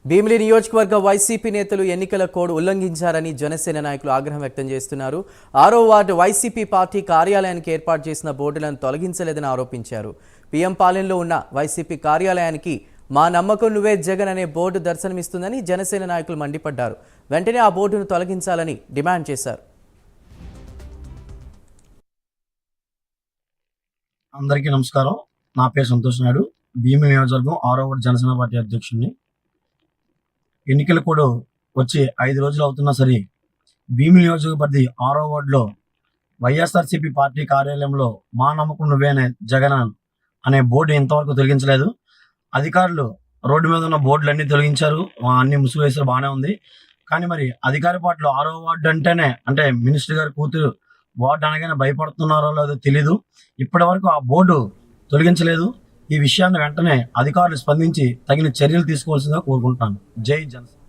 భీమిలి నియోజకవర్గ వైసీపీ నేతలు ఎన్నికల కోడ్ ఉల్లంఘించారని జనసేన నాయకులు ఆగ్రహం వ్యక్తం చేస్తున్నారు. 6వ వార్డు వైసీపీ పార్టీ కార్యాలయానికి ఏర్పాటు చేసిన బోర్డులను తొలగించలేదని ఆరోపించారు. పీఎం పాలెంలో ఉన్న వైసీపీ కార్యాలయానికి మా నమ్మకం నువ్వే జగన్ అనే బోర్డు దర్శనమిస్తుందని జనసేన నాయకులు మండిపడ్డారు. వెంటనే ఆ బోర్డును తొలగించాలని డిమాండ్ చేశారు. అందరికీ నమస్కారం. నా పేరు సంతోష్ నాయుడు. భీమిలి నియోజకవర్గం 6వ వార్డు జనసేన పార్టీ అధ్యక్షుడిని. ఎన్నికల కోడ్ వచ్చి 5 రోజులు అవుతున్నా సరే భీమిలి నియోజకవర్గ 6వ వార్డులో వైఎస్ఆర్సీపీ పార్టీ కార్యాలయంలో మా నమ్మకం నువ్వే జగన్ అనే బోర్డు ఇంతవరకు తొలగించలేదు. అధికారులు రోడ్డు మీద ఉన్న బోర్డులన్నీ తొలగించారు, అన్ని ముసుగు వేసారు, బాగానే ఉంది. కానీ మరి అధికార పార్టీలో 6వ వార్డు అంటేనే అంటే మినిస్టర్ గారి కూతురు వార్డు అనగానే భయపడుతున్నారో లేదో తెలీదు. ఇప్పటి వరకు ఆ బోర్డు తొలగించలేదు. ఈ విషయాన్ని వెంటనే అధికారులు స్పందించి తగిన చర్యలు తీసుకోవాల్సిందిగా కోరుకుంటున్నాను. జై జనసేన.